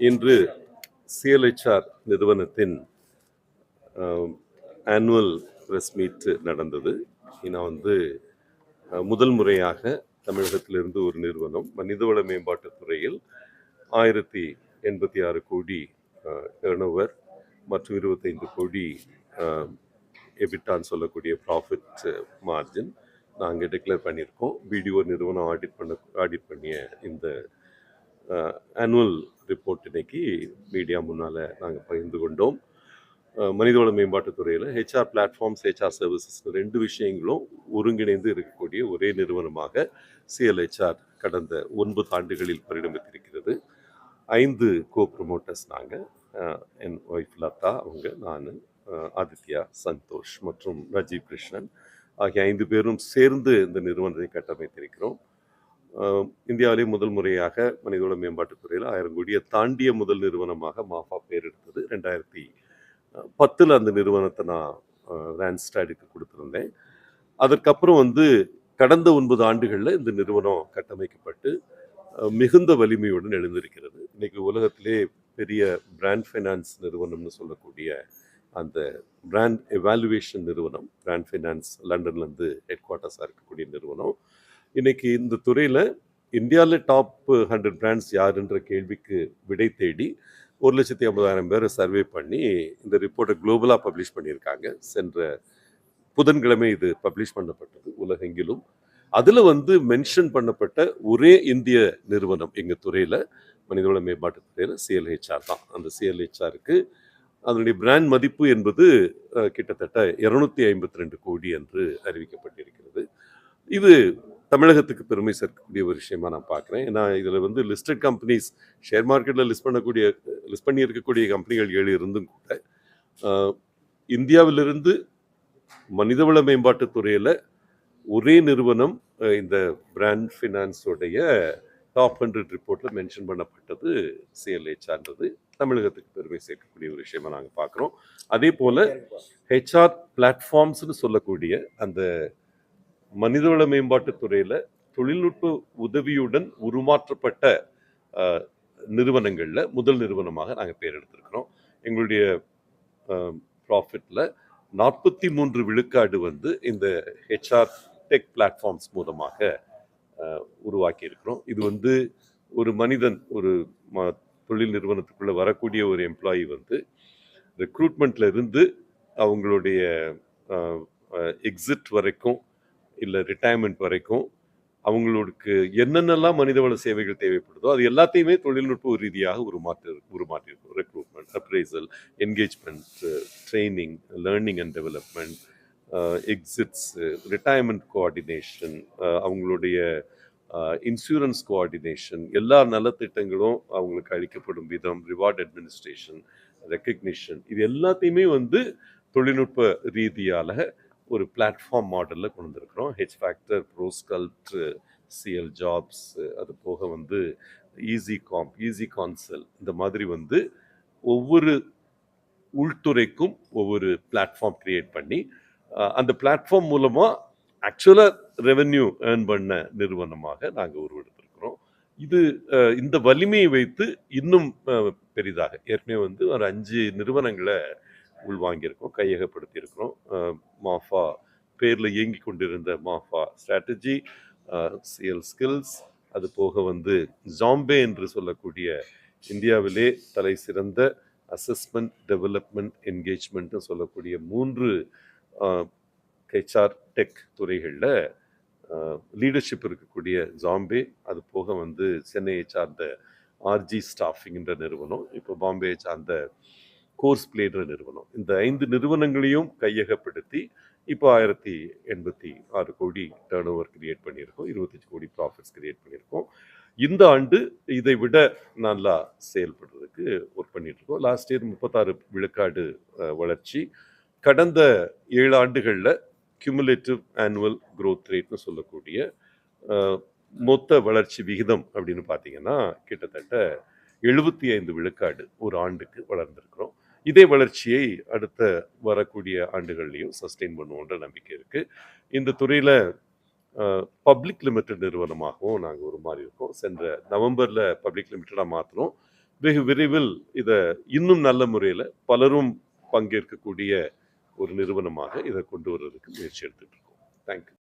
இன்று சிஎல்ஹெச்ஆர் நிறுவனத்தின் annual press meet நடந்தது. நான் முதல் முறையாக தமிழகத்திலிருந்து ஒரு நிறுவனம் மனிதவள மேம்பாட்டுத் துறையில் 1086 கோடி டர்னோவர் மற்றும் 25 கோடி எபிட்டான்னு சொல்லக்கூடிய ப்ராஃபிட் மார்ஜின் நாங்கள் டிக்ளேர் பண்ணியிருக்கோம். பிடிஓ நிறுவனம் ஆடிட் பண்ணிய இந்த ஆனுவல் ரிப்போர்ட் இன்னைக்கு மீடியா முன்னால் நாங்கள் பகிர்ந்து கொண்டோம். மனிதவள மேம்பாட்டுத் துறையில் ஹெச்ஆர் பிளாட்ஃபார்ம்ஸ், ஹெச்ஆர் சர்வீசஸ் ரெண்டு விஷயங்களும் ஒருங்கிணைந்து இருக்கக்கூடிய ஒரே நிறுவனமாக சிஎல்ஹெச்ஆர் கடந்த 9 ஆண்டுகளில் பரிணமித்திருக்கிறது. 5 கோ ப்ரொமோட்டர்ஸ் நாங்கள், என் ஒய்ஃப் லதா, அவங்க, நான், ஆதித்யா, சந்தோஷ் மற்றும் ராஜீவ் கிருஷ்ணன் ஆகிய 5 பேரும் சேர்ந்து இந்த நிறுவனத்தை கட்டமைத்திருக்கிறோம். இந்தியாவிலே முதல் முறையாக மனிதவள மேம்பாட்டுத் துறையில் 1000 கோடியை தாண்டிய முதல் நிறுவனமாக மாஃபா பேர் எடுத்தது. 2010 அந்த நிறுவனத்தை நான் ரான்ஸ்டாடுக்கு கொடுத்துருந்தேன். அதற்கப்புறம் கடந்த 9 ஆண்டுகளில் இந்த நிறுவனம் கட்டமைக்கப்பட்டு மிகுந்த வலிமையுடன் எழுந்திருக்கிறது. இன்னைக்கு உலகத்திலே பெரிய பிராண்ட் ஃபைனான்ஸ் நிறுவனம்னு சொல்லக்கூடிய அந்த பிராண்ட் எவாலுவேஷன் நிறுவனம், பிராண்ட் ஃபைனான்ஸ் லண்டன்லேருந்து ஹெட் குவார்ட்டர்ஸாக இருக்கக்கூடிய நிறுவனம், இன்னைக்கு இந்த துறையில் இந்தியாவில் டாப் 100 பிராண்ட்ஸ் யாருன்ற கேள்விக்கு விடை தேடி 1,50,000 பேரை சர்வே பண்ணி இந்த ரிப்போர்ட்டை குளோபலாக பப்ளிஷ் பண்ணியிருக்காங்க. சென்ற புதன்கிழமை இது பப்ளிஷ் பண்ணப்பட்டது உலகெங்கிலும். அதில் மென்ஷன் பண்ணப்பட்ட ஒரே இந்திய நிறுவனம் எங்கள் துறையில், மனிதவள மேம்பாட்டுத் துறையில், சிஎல்ஹெச்ஆர் தான். அந்த சிஎல்ஹெச்ஆருக்கு அதனுடைய பிராண்ட் மதிப்பு என்பது கிட்டத்தட்ட 252 கோடி என்று அறிவிக்கப்பட்டிருக்கிறது. இது தமிழகத்துக்கு பெருமை சேர்க்கக்கூடிய ஒரு விஷயமா நான் பார்க்குறேன். ஏன்னா இதில் லிஸ்டட் கம்பெனிஸ், ஷேர் மார்க்கெட்டில் லிஸ்ட் பண்ணி இருக்கக்கூடிய கம்பெனிகள் 7 இருந்தும் கூட இந்தியாவிலிருந்து மனிதவள மேம்பாட்டுத் துறையில் ஒரே நிறுவனம் இந்த பிராண்ட் ஃபினான்ஸோடைய டாப் 100 ரிப்போர்ட்டில் மென்ஷன் பண்ணப்பட்டது சிஎல்ஹெச்ஆர்ன்றது தமிழகத்துக்கு பெருமை சேர்க்கக்கூடிய ஒரு விஷயமா நாங்கள் பார்க்குறோம். அதே போல் ஹெச்ஆர் பிளாட்ஃபார்ம்ஸ்னு சொல்லக்கூடிய அந்த மனிதவள மேம்பாட்டுத் துறையில் தொழில்நுட்ப உதவியுடன் உருமாற்றப்பட்ட நிறுவனங்களில் முதல் நிறுவனமாக நாங்கள் பேர் எடுத்திருக்கிறோம். எங்களுடைய ப்ராஃபிட்டில் 43 விழுக்காடு இந்த ஹெச்ஆர் டெக் பிளாட்ஃபார்ம்ஸ் மூலமாக உருவாக்கி இருக்கிறோம். இது ஒரு மனிதன் ஒரு தொழில் நிறுவனத்துக்குள்ளே வரக்கூடிய ஒரு எம்ப்ளாயி ரெக்ரூட்மெண்ட்ல இருந்து அவங்களுடைய எக்ஸிட் வரைக்கும் இல்லை ரிட்டையர்மெண்ட் வரைக்கும் அவங்களுக்கு என்னென்னலாம் மனிதவள சேவைகள் தேவைப்படுதோ அது எல்லாத்தையுமே தொழில்நுட்ப ரீதியாக உருமாற்றிருக்கும். Recruitment, appraisal, engagement, training, learning and development, exits, retirement coordination, அவங்களுடைய இன்சூரன்ஸ் கோஆர்டினேஷன், எல்லா நலத்திட்டங்களும் அவங்களுக்கு அளிக்கப்படும் விதம், ரிவார்ட் அட்மினிஸ்ட்ரேஷன், ரெக்கக்னிஷன், இது எல்லாத்தையுமே தொழில்நுட்ப ரீதியால் ஒரு பிளாட்ஃபார்ம் மாடலில் கொண்டு வந்திருக்கிறோம். ஹெச் ஃபேக்டர், ப்ரோஸ்கல்ட், சிஎல் ஜாப்ஸ், அது போக ஈஸி கான்சல், இந்த மாதிரி ஒவ்வொரு உள்துறைக்கும் ஒவ்வொரு பிளாட்ஃபார்ம் கிரியேட் பண்ணி அந்த பிளாட்ஃபார்ம் மூலமாக ஆக்சுவலாக ரெவென்யூ ஏர்ன் பண்ண நிறுவனமாக நாங்கள் உருவெடுத்திருக்கிறோம். இந்த வலிமையை வைத்து இன்னும் பெரிதாக ஏற்கனவே ஒரு 5 நிறுவனங்களை உள்வாங்கியிருக்கோம், கையகப்படுத்தியிருக்கிறோம். மாஃபா பேரில் இயங்கி கொண்டிருந்த மாஃபா ஸ்ட்ராட்டஜி, சிஎல் ஸ்கில்ஸ், அது போக ஜாம்பே என்று சொல்லக்கூடிய இந்தியாவிலே தலை சிறந்த அசஸ்மெண்ட், டெவலப்மெண்ட், என்கேஜ்மெண்ட்னு சொல்லக்கூடிய 3 ஹெச்ஆர் டெக் துறைகளில் லீடர்ஷிப் இருக்கக்கூடிய ஜாம்பே, அது போக சென்னையை சார்ந்த ஆர்ஜி ஸ்டாஃபிங்ன்ற நிறுவனம், இப்போ பாம்பேயை சார்ந்த கோர்ஸ் பிளேன்ற நிறுவனம், இந்த 5 நிறுவனங்களையும் கையகப்படுத்தி இப்போ 1086 கோடி டர்ன் ஓவர் கிரியேட் பண்ணியிருக்கோம், 25 கோடி ப்ராஃபிட்ஸ் கிரியேட் பண்ணியிருக்கோம். இந்த ஆண்டு இதை விட நல்லா செயல்படுறதுக்கு ஒர்க் பண்ணிட்டு இருக்கோம். லாஸ்ட் இயர் 36 விழுக்காடு வளர்ச்சி. கடந்த 7 ஆண்டுகளில் கியூமுலேட்டிவ் ஆனுவல் க்ரோத் ரேட்னு சொல்லக்கூடிய மொத்த வளர்ச்சி விகிதம் அப்படின்னு பார்த்தீங்கன்னா கிட்டத்தட்ட 75 விழுக்காடு ஒரு ஆண்டுக்கு வளர்ந்துருக்கிறோம். இதே வளர்ச்சியை அடுத்த வரக்கூடிய ஆண்டுகள்லையும் சஸ்டெயின் பண்ணுவோன்ற நம்பிக்கை இருக்குது. இந்த துறையில் பப்ளிக் லிமிடெட் நிறுவனமாகவும் நாங்கள் ஒரு மாதிரி இருக்கோம். சென்ற நவம்பரில் பப்ளிக் லிமிட்டடாக மாற்றினோம். வெகு விரைவில் இதை இன்னும் நல்ல முறையில் பலரும் பங்கேற்கக்கூடிய ஒரு நிறுவனமாக இதை கொண்டு வர்றதுக்கு முயற்சி எடுத்துட்டு இருக்கோம். தேங்க்யூ.